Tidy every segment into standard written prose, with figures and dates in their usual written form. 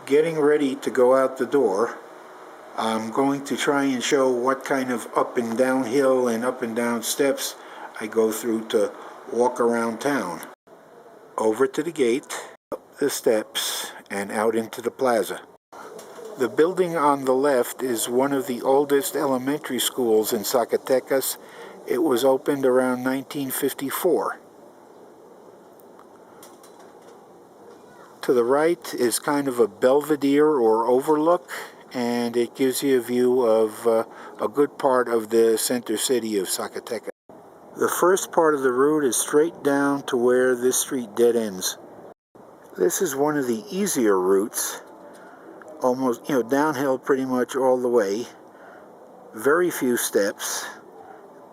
getting ready to go out the door. I'm going to try and show what kind of up and down hill and up and down steps I go through to walk around town. Over to the gate, up the steps, and out into the plaza. The building on the left is one of the oldest elementary schools in Zacatecas. It was opened around 1954. To the right is kind of a belvedere or overlook, and it gives you a view of a good part of the center city of Zacatecas. The first part of the route is straight down to where this street dead ends. This is one of the easier routes, almost, downhill pretty much all the way. Very few steps,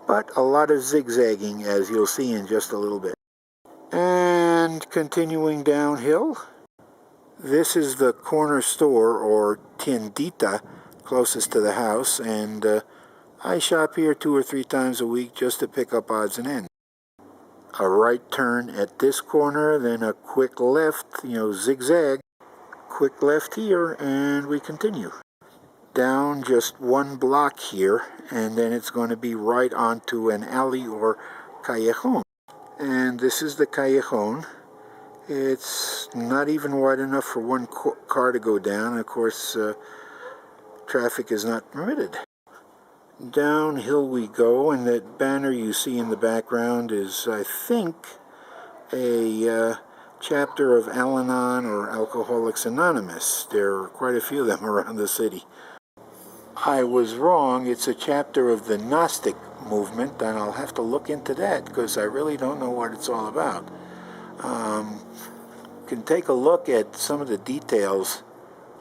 but a lot of zigzagging, as you'll see in just a little bit. And continuing downhill, this is the corner store, or tiendita, closest to the house, and I shop here 2 or 3 times a week just to pick up odds and ends. A right turn at this corner, then a quick left, zigzag. Quick left here, and we continue. Down just 1 block here, and then it's going to be right onto an alley or callejon. And this is the callejon. It's not even wide enough for 1 car to go down. Of course, traffic is not permitted. Downhill we go, and that banner you see in the background is, I think, a chapter of Al-Anon or Alcoholics Anonymous. There are quite a few of them around the city. I was wrong. It's a chapter of the Gnostic movement, and I'll have to look into that because I really don't know what it's all about. You can take a look at some of the details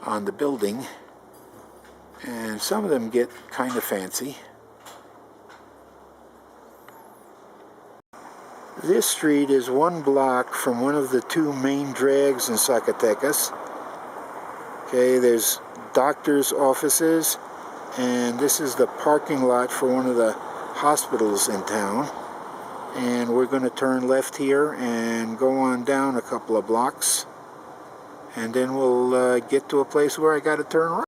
on the building, and some of them get kind of fancy. This street is 1 block from one of the 2 main drags in Zacatecas. Okay, there's doctors' offices, and this is the parking lot for one of the hospitals in town. And we're going to turn left here and go on down a couple of blocks, and then we'll get to a place where I got to turn right.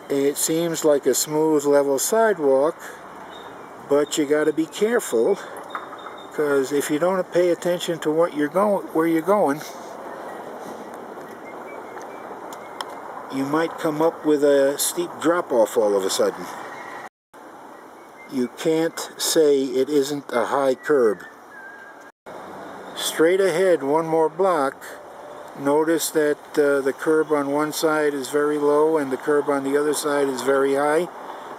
It seems like a smooth, level sidewalk, but you got to be careful, because if you don't pay attention to where you're going, you might come up with a steep drop-off all of a sudden. You can't say it isn't a high curb. Straight ahead 1 more block, notice that the curb on one side is very low and the curb on the other side is very high.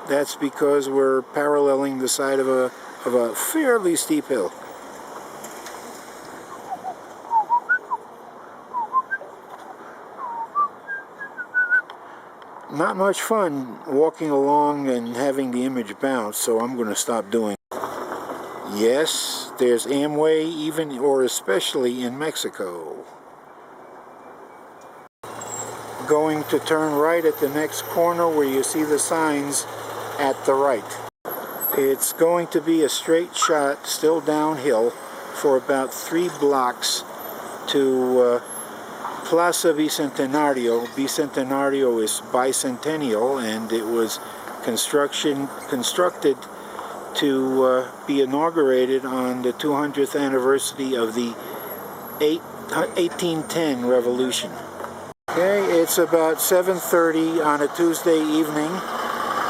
That's because we're paralleling the side of a fairly steep hill. Not much fun walking along and having the image bounce, so I'm going to stop doing it. Yes, there's Amway, even or especially in Mexico. Going to turn right at the next corner where you see the signs at the right. It's going to be a straight shot, still downhill, for about 3 blocks to Plaza Bicentenario. Bicentenario is bicentennial, and it was constructed to be inaugurated on the 200th anniversary of the 1810 revolution. Okay, it's about 7:30 on a Tuesday evening,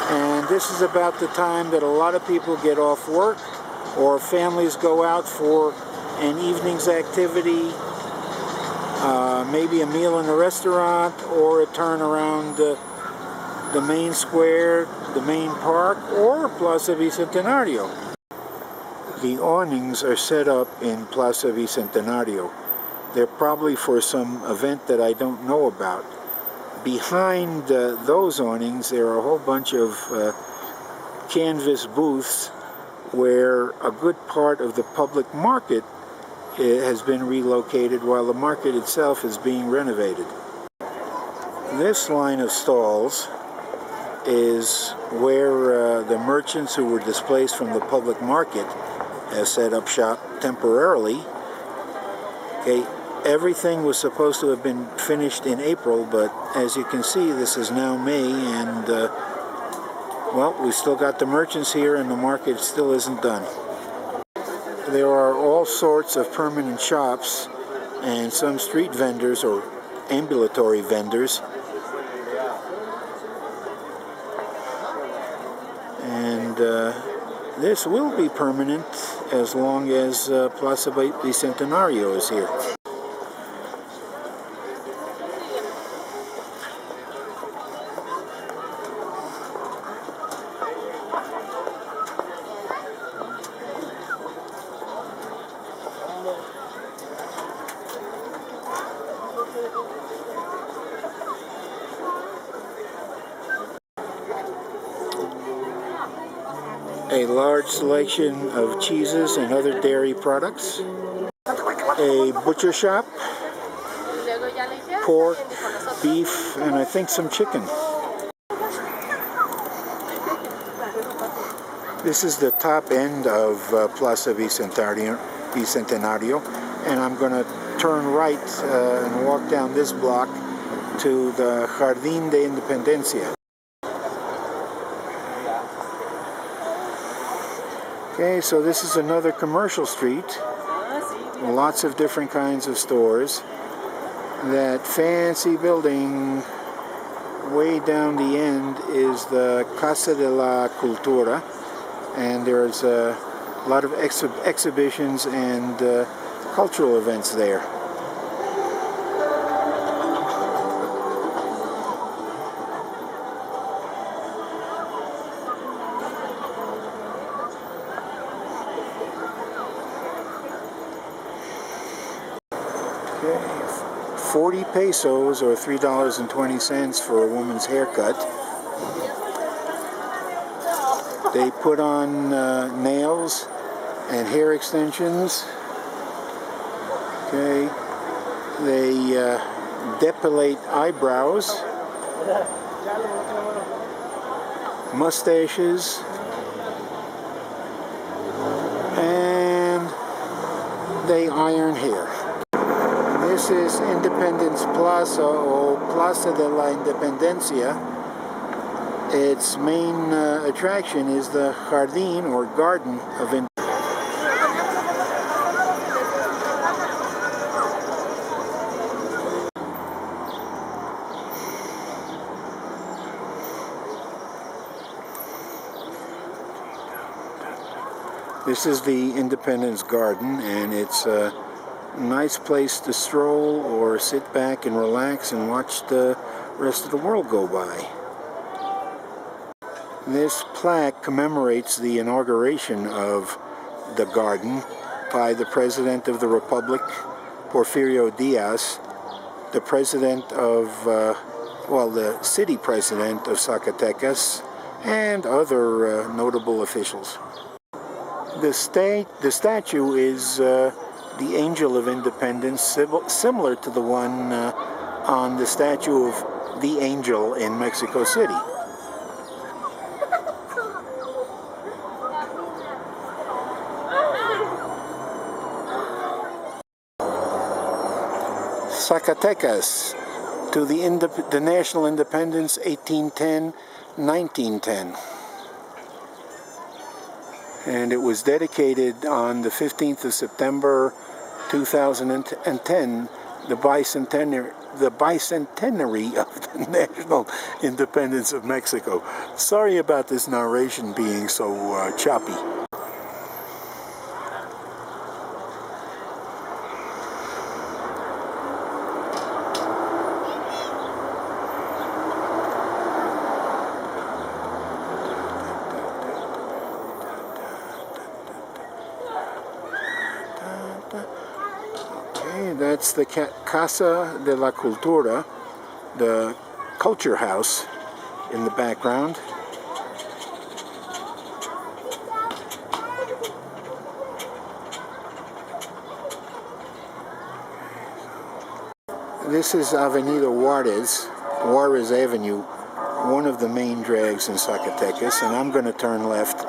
and this is about the time that a lot of people get off work, or families go out for an evening's activity, maybe a meal in a restaurant, or a turn around the main square, the main park, or Plaza Bicentenario. The awnings are set up in Plaza Bicentenario. They're probably for some event that I don't know about. Behind those awnings, there are a whole bunch of canvas booths where a good part of the public market has been relocated while the market itself is being renovated. This line of stalls is where the merchants who were displaced from the public market have set up shop temporarily. Okay, Everything was supposed to have been finished in April, but as you can see, this is now May, and well, we still got the merchants here, and the market still isn't done. There are all sorts of permanent shops and some street vendors or ambulatory vendors. And this will be permanent as long as Plaza Bicentenario is here. A large selection of cheeses and other dairy products. A butcher shop. Pork, beef, and I think some chicken. This is the top end of Plaza Bicentenario, and I'm going to turn right and walk down this block to the Jardín de Independencia. Okay, so this is another commercial street. Lots of different kinds of stores. That fancy building way down the end is the Casa de la Cultura, and there's a lot of exhibitions and cultural events there. Okay, 40 pesos or $3.20 for a woman's haircut. They put on nails and hair extensions. Okay, they depilate eyebrows, mustaches, and they iron hair. This is Independence Plaza, or Plaza de la Independencia. Its main attraction is the Jardín, or Garden of Independence. This is the Independence Garden, and it's a nice place to stroll or sit back and relax and watch the rest of the world go by. This plaque commemorates the inauguration of the garden by the President of the Republic, Porfirio Diaz, the President of, the City President of Zacatecas, and other notable officials. The statue is the Angel of Independence, similar to the one on the statue of the Angel in Mexico City. Zacatecas, to the national independence, 1810-1910. And it was dedicated on the 15th of September 2010, the bicentenary of the national independence of Mexico. Sorry about this narration being so choppy. Okay, that's the Casa de la Cultura, the culture house in the background. This is Avenida Juarez Avenue, one of the main drags in Zacatecas, and I'm going to turn left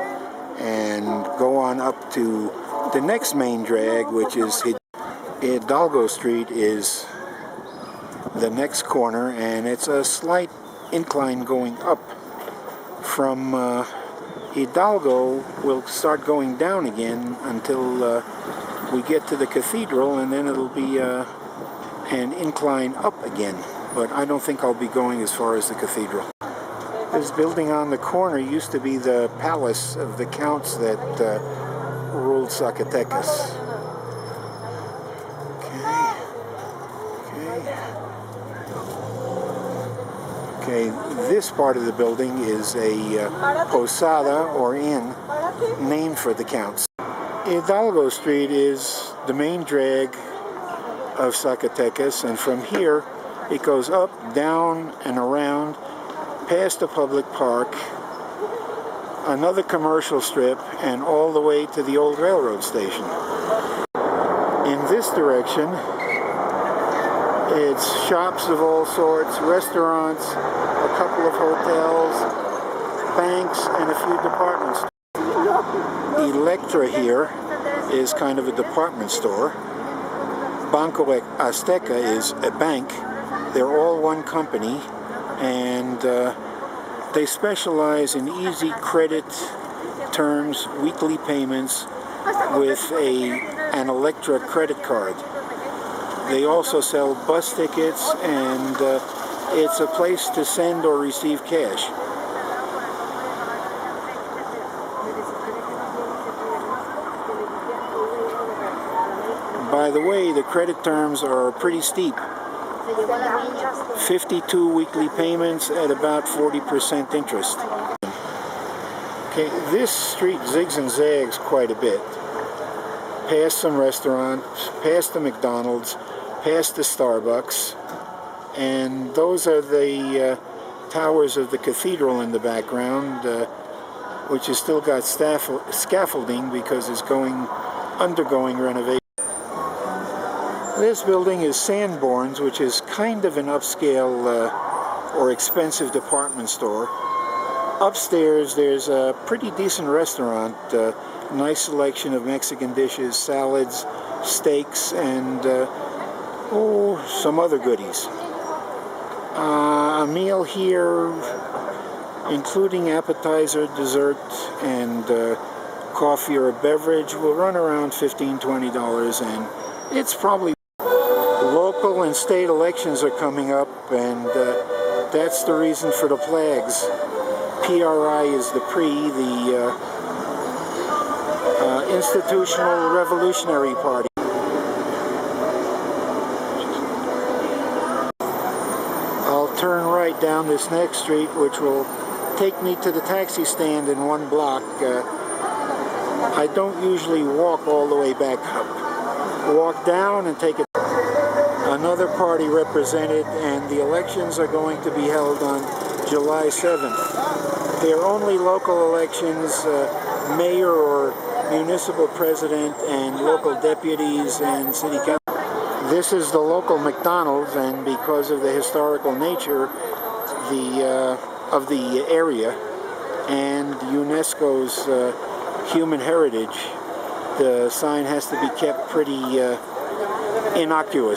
and go on up to the next main drag, which is Hidalgo Street is the next corner, and it's a slight incline going up. From Hidalgo, we'll start going down again until we get to the cathedral, and then it'll be an incline up again. But I don't think I'll be going as far as the cathedral. This building on the corner used to be the palace of the counts that ruled Zacatecas. Okay, this part of the building is a posada, or inn, named for the counts. Hidalgo Street is the main drag of Zacatecas, and from here it goes up, down, and around, past the public park, another commercial strip, and all the way to the old railroad station. In this direction, it's shops of all sorts, restaurants, a couple of hotels, banks, and a few department stores. Electra here is kind of a department store. Banco Azteca is a bank. They're all one company, and they specialize in easy credit terms, weekly payments with an Electra credit card. They also sell bus tickets, and it's a place to send or receive cash. By the way, the credit terms are pretty steep. 52 weekly payments at about 40% interest. Okay, this street zigs and zags quite a bit. Past some restaurants, past the McDonald's, past the Starbucks, and those are the towers of the cathedral in the background, which has still got scaffolding because it's undergoing renovation. This building is Sanborn's, which is kind of an upscale or expensive department store. Upstairs there's a pretty decent restaurant, nice selection of Mexican dishes, salads, steaks, and some other goodies. A meal here, including appetizer, dessert, and coffee or a beverage, will run around $15–20, and it's probably local and state elections are coming up, and that's the reason for the flags. PRI is the Institutional Revolutionary Party. I'll turn right down this next street, which will take me to the taxi stand in one block. I don't usually walk all the way back up. Walk down and take it. Another party represented, and the elections are going to be held on July 7th. They are only local elections, mayor or municipal president, and local deputies and city council. This is the local McDonald's, and because of the historical nature of the area and UNESCO's human heritage, the sign has to be kept pretty innocuous.